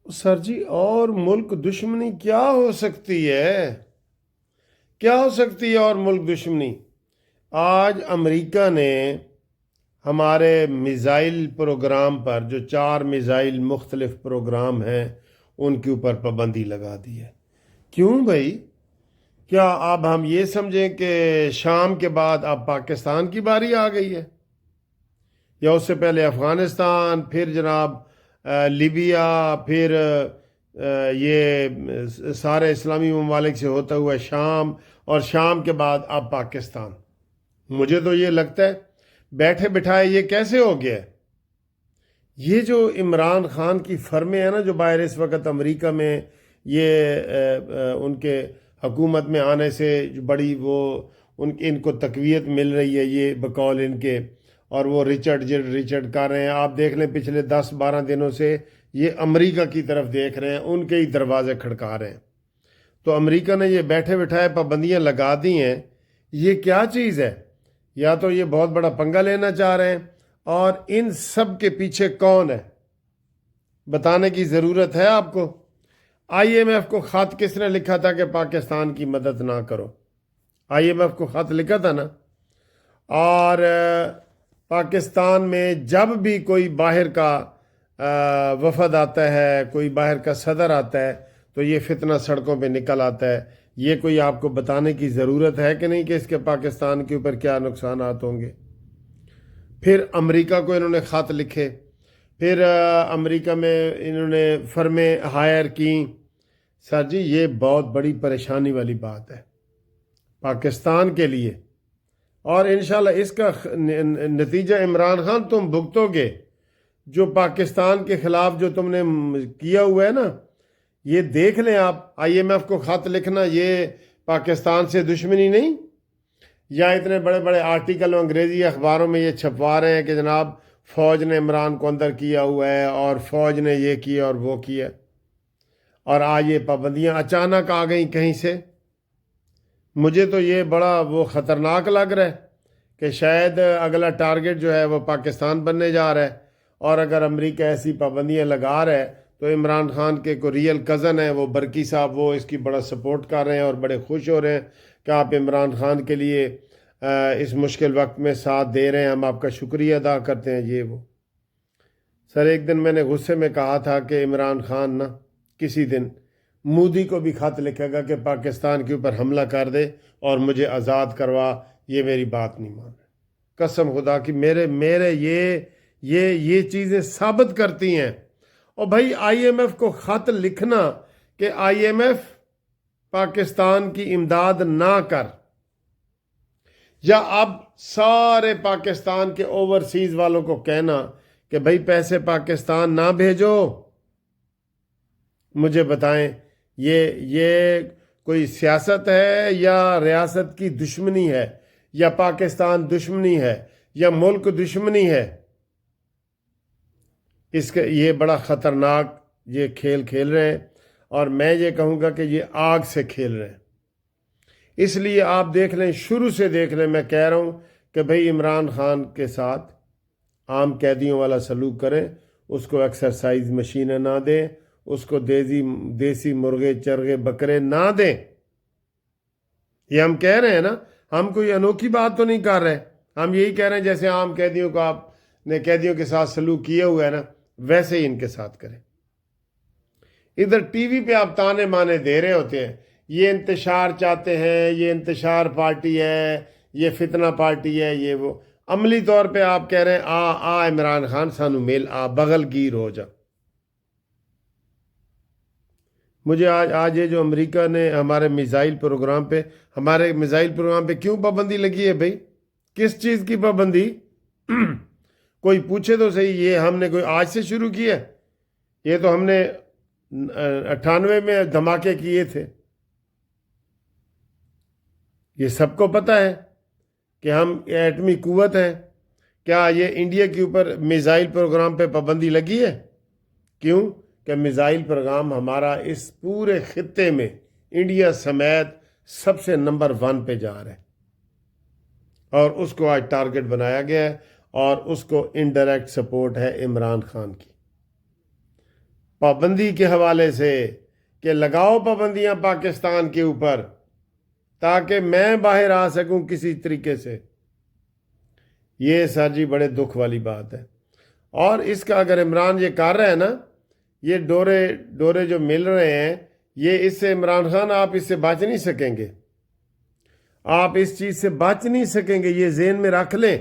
سر جی، اور ملک دشمنی کیا ہو سکتی ہے؟ کیا ہو سکتی ہے اور ملک دشمنی؟ آج امریکہ نے ہمارے میزائل پروگرام پر، جو 4 میزائل مختلف پروگرام ہیں، ان کے اوپر پابندی لگا دی ہے۔ کیوں بھائی؟ کیا اب ہم یہ سمجھیں کہ شام کے بعد اب پاکستان کی باری آ گئی ہے؟ یا اس سے پہلے افغانستان، پھر جناب لیبیا، پھر یہ سارے اسلامی ممالک سے ہوتا ہوا شام، اور شام کے بعد اب پاکستان؟ مجھے تو یہ لگتا ہے بیٹھے بٹھائے یہ کیسے ہو گیا ہے؟ یہ جو عمران خان کی فرمیں ہیں نا، جو باہر اس وقت امریکہ میں یہ ان کے حکومت میں آنے سے جو بڑی وہ ان کو تقویت مل رہی ہے، یہ بقول ان کے، اور وہ ریچرڈ کر رہے ہیں۔ آپ دیکھ لیں پچھلے 10-12 دنوں سے یہ امریکہ کی طرف دیکھ رہے ہیں، ان کے ہی دروازے کھڑکا رہے ہیں۔ تو امریکہ نے یہ بیٹھے بٹھائے پابندیاں لگا دی ہیں۔ یہ کیا چیز ہے؟ یا تو یہ بہت بڑا پنگا لینا چاہ رہے ہیں، اور ان سب کے پیچھے کون ہے بتانے کی ضرورت ہے آپ کو۔ آئی ایم ایف کو خط کس نے لکھا تھا کہ پاکستان کی مدد نہ کرو؟ آئی ایم ایف کو خط لکھا تھا نا۔ اور پاکستان میں جب بھی کوئی باہر کا وفد آتا ہے، کوئی باہر کا صدر آتا ہے، تو یہ فتنہ سڑکوں پہ نکل آتا ہے۔ یہ کوئی آپ کو بتانے کی ضرورت ہے کہ نہیں کہ اس کے پاکستان کے اوپر کیا نقصانات ہوں گے؟ پھر امریکہ کو انہوں نے خط لکھے، پھر امریکہ میں انہوں نے فرمیں ہائر کیں۔ سر جی، یہ بہت بڑی پریشانی والی بات ہے پاکستان کے لیے، اور انشاءاللہ اس کا نتیجہ عمران خان تم بھگتو گے۔ جو پاکستان کے خلاف جو تم نے کیا ہوا ہے نا، یہ دیکھ لیں آپ۔ آئی ایم ایف کو خط لکھنا یہ پاکستان سے دشمنی نہیں؟ یا اتنے بڑے بڑے آرٹیکل انگریزی اخباروں میں یہ چھپوا رہے ہیں کہ جناب فوج نے عمران کو اندر کیا ہوا ہے، اور فوج نے یہ کیا اور وہ کیا، اور آج یہ پابندیاں اچانک آ گئیں کہیں سے۔ مجھے تو یہ بڑا وہ خطرناک لگ رہا ہے کہ شاید اگلا ٹارگٹ جو ہے وہ پاکستان بننے جا رہا ہے، اور اگر امریکہ ایسی پابندیاں لگا رہا ہے تو عمران خان کے کوئی ریئل کزن ہے وہ برکی صاحب، وہ اس کی بڑا سپورٹ کر رہے ہیں اور بڑے خوش ہو رہے ہیں کہ آپ عمران خان کے لیے اس مشکل وقت میں ساتھ دے رہے ہیں، ہم آپ کا شکریہ ادا کرتے ہیں، یہ وہ۔ سر، ایک دن میں نے غصے میں کہا تھا کہ عمران خان نا کسی دن مودی کو بھی خط لکھے گا کہ پاکستان کے اوپر حملہ کر دے اور مجھے آزاد کروا، یہ میری بات نہیں مان رہے۔ قسم خدا کی میرے یہ چیزیں ثابت کرتی ہیں۔ اور بھائی، آئی ایم ایف کو خط لکھنا کہ آئی ایم ایف پاکستان کی امداد نہ کر، یا اب سارے پاکستان کے اوورسیز والوں کو کہنا کہ بھائی پیسے پاکستان نہ بھیجو، مجھے بتائیں یہ کوئی سیاست ہے یا ریاست کی دشمنی ہے، یا پاکستان دشمنی ہے، یا ملک دشمنی ہے؟ اس کے یہ بڑا خطرناک یہ کھیل کھیل رہے ہیں، اور میں یہ کہوں گا کہ یہ آگ سے کھیل رہے ہیں۔ اس لیے آپ دیکھ لیں، شروع سے دیکھ لیں، میں کہہ رہا ہوں کہ بھئی عمران خان کے ساتھ عام قیدیوں والا سلوک کریں، اس کو ایکسرسائز مشینیں نہ دیں، اس کو دیسی مرغے چرغے بکرے نہ دیں۔ یہ ہم کہہ رہے ہیں نا، ہم کوئی انوکھی بات تو نہیں کر رہے، ہم یہی کہہ رہے ہیں جیسے عام قیدیوں کو آپ نے قیدیوں کے ساتھ سلوک کیا ہوا ہے نا، ویسے ہی ان کے ساتھ کریں۔ ادھر ٹی وی پہ آپ تانے مانے دے رہے ہوتے ہیں، یہ انتشار چاہتے ہیں، یہ انتشار پارٹی ہے، یہ فتنہ پارٹی ہے، یہ وہ۔ عملی طور پہ آپ کہہ رہے ہیں آ عمران خان سانو مل، آ بغل گیر ہو جا۔ مجھے آج یہ جو امریکہ نے ہمارے میزائل پروگرام پہ کیوں پابندی لگی ہے بھائی؟ کس چیز کی پابندی؟ کوئی پوچھے تو صحیح، یہ ہم نے کوئی آج سے شروع کیا؟ یہ تو ہم نے 98 میں دھماکے کیے تھے۔ یہ سب کو پتہ ہے کہ ہم ایٹمی قوت ہیں۔ کیا یہ انڈیا کے اوپر میزائل پروگرام پہ پابندی لگی ہے؟ کیوں کہ میزائل پروگرام ہمارا اس پورے خطے میں انڈیا سمیت سب سے نمبر 1 پہ جا رہا ہے، اور اس کو آج ٹارگٹ بنایا گیا ہے، اور اس کو انڈائریکٹ سپورٹ ہے عمران خان کی۔ پابندی کے حوالے سے کہ لگاؤ پابندیاں پاکستان کے اوپر تاکہ میں باہر آ سکوں کسی طریقے سے. یہ سر جی بڑے دکھ والی بات ہے. اور اس کا اگر عمران یہ کر رہا ہے نا، یہ ڈورے جو مل رہے ہیں، یہ اس سے عمران خان آپ اس سے بچ نہیں سکیں گے. آپ اس چیز سے بچ نہیں سکیں گے، یہ ذہن میں رکھ لیں.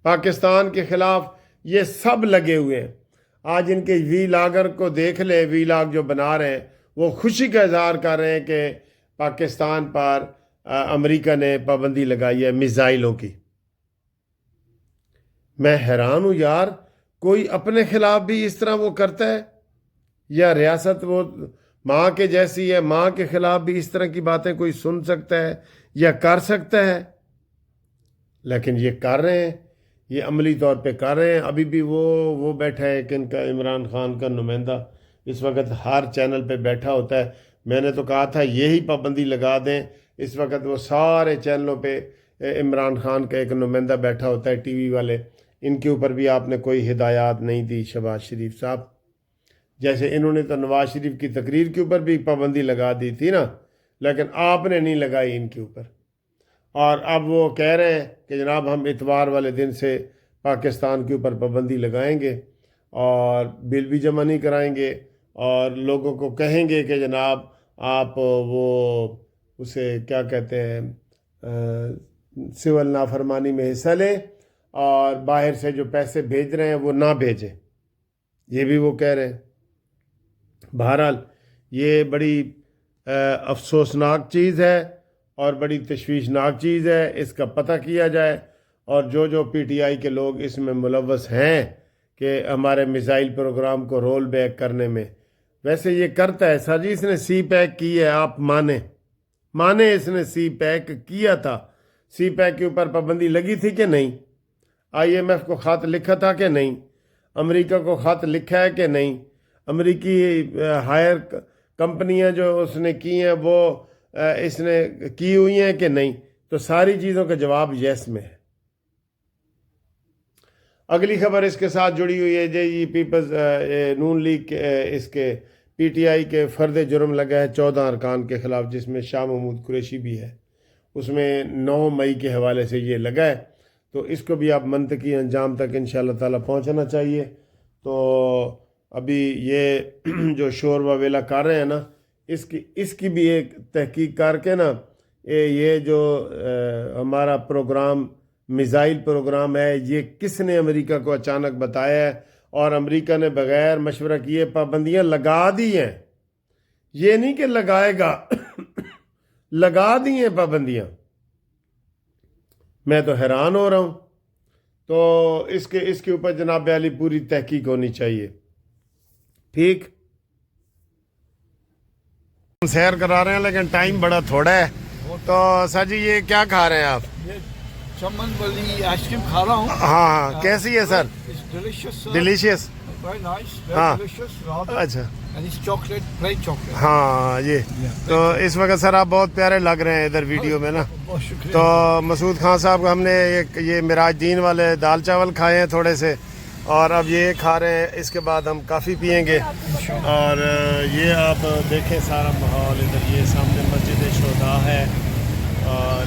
پاکستان کے خلاف یہ سب لگے ہوئے ہیں. آج ان کے وی لاگر کو دیکھ لیں، وی لاگ جو بنا رہے ہیں، وہ خوشی کا اظہار کر رہے ہیں کہ پاکستان پر امریکہ نے پابندی لگائی ہے میزائلوں کی. میں حیران ہوں یار، کوئی اپنے خلاف بھی اس طرح وہ کرتا ہے؟ یا ریاست وہ ماں کے جیسی ہے، ماں کے خلاف بھی اس طرح کی باتیں کوئی سن سکتا ہے یا کر سکتا ہے؟ لیکن یہ کر رہے ہیں، یہ عملی طور پہ کر رہے ہیں. ابھی بھی وہ بیٹھا ہے کہ ان کا عمران خان کا نمائندہ اس وقت ہر چینل پہ بیٹھا ہوتا ہے. میں نے تو کہا تھا یہی پابندی لگا دیں. اس وقت وہ سارے چینلوں پہ عمران خان کا ایک نمائندہ بیٹھا ہوتا ہے، ٹی وی والے. ان کے اوپر بھی آپ نے کوئی ہدایات نہیں دی شہباز شریف صاحب. جیسے انہوں نے تو نواز شریف کی تقریر کے اوپر بھی پابندی لگا دی تھی نا، لیکن آپ نے نہیں لگائی ان کے اوپر. اور اب وہ کہہ رہے ہیں کہ جناب ہم اتوار والے دن سے پاکستان کے اوپر پابندی لگائیں گے اور بل بھی جمع نہیں کرائیں گے، اور لوگوں کو کہیں گے کہ جناب آپ وہ اسے کیا کہتے ہیں سول نافرمانی میں حصہ لیں، اور باہر سے جو پیسے بھیج رہے ہیں وہ نہ بھیجیں. یہ بھی وہ کہہ رہے ہیں. بہرحال یہ بڑی افسوسناک چیز ہے اور بڑی تشویشناک چیز ہے. اس کا پتہ کیا جائے، اور جو پی ٹی آئی کے لوگ اس میں ملوث ہیں کہ ہمارے میزائل پروگرام کو رول بیک کرنے میں. ویسے یہ کرتا ہے سر جی، اس نے سی پیک کی ہے، آپ مانے اس نے سی پیک کیا تھا. سی پیک کے اوپر پابندی لگی تھی کہ نہیں؟ آئی ایم ایف کو خط لکھا تھا کہ نہیں؟ امریکہ کو خط لکھا ہے کہ نہیں؟ امریکی ہائر کمپنیاں جو اس نے کی ہیں وہ اس نے کی ہوئی ہیں کہ نہیں؟ تو ساری چیزوں کا جواب یس میں ہے. اگلی خبر اس کے ساتھ جڑی ہوئی ہے جی پیپلز نون لیگ اس کے پی ٹی آئی کے فرد جرم لگا ہے 14 ارکان کے خلاف، جس میں شاہ محمود قریشی بھی ہے. اس میں 9 مئی کے حوالے سے یہ لگا ہے. تو اس کو بھی آپ منطقی انجام تک انشاءاللہ تعالی پہنچنا چاہیے. تو ابھی یہ جو شور و ویلا کر رہے ہیں نا، اس کی بھی ایک تحقیق کر کے نا، یہ جو ہمارا پروگرام میزائل پروگرام ہے، یہ کس نے امریکہ کو اچانک بتایا ہے، اور امریکہ نے بغیر مشورہ کیے پابندیاں لگا دی ہیں. یہ نہیں کہ لگائے گا لگا دی ہیں پابندیاں. میں تو حیران ہو رہا ہوں. تو اس کے اوپر جناب عالی پوری تحقیق ہونی چاہیے. ٹھیک، ہم سیر کرا رہے ہیں لیکن ٹائم بڑا تھوڑا ہے. تو سر جی یہ کیا کھا رہے ہیں آپ؟ چمن والی آئس کریم کھا رہا ہوں. ہاں کیسی ہے سر؟ ڈیلیشیس. ہاں اچھا. ہاں یہ تو اس وقت سر آپ بہت پیارے لگ رہے ہیں ادھر ویڈیو میں نا. تو مسعود خان صاحب کو ہم نے یہ معراج دین والے دال چاول کھائے ہیں تھوڑے سے، اور اب یہ کھا رہے ہیں. اس کے بعد ہم کافی پئیں گے. اور یہ آپ دیکھیں سارا ماحول ادھر، یہ سامنے مسجد شہداء ہے، اور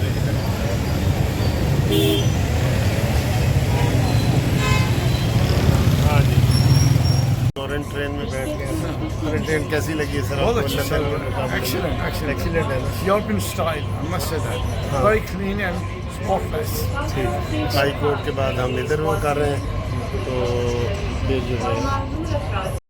ہاں جی فورن ٹرین میں بیٹھ کے. ٹرین کیسی لگی ہے سر؟ ایکسیلنٹ ہے نا. European style, I must say that. Very clean and spotless. ٹھیک. ہائی کورٹ کے بعد ہم ادھر وہ کر رہے ہیں. تو یہ جو ہے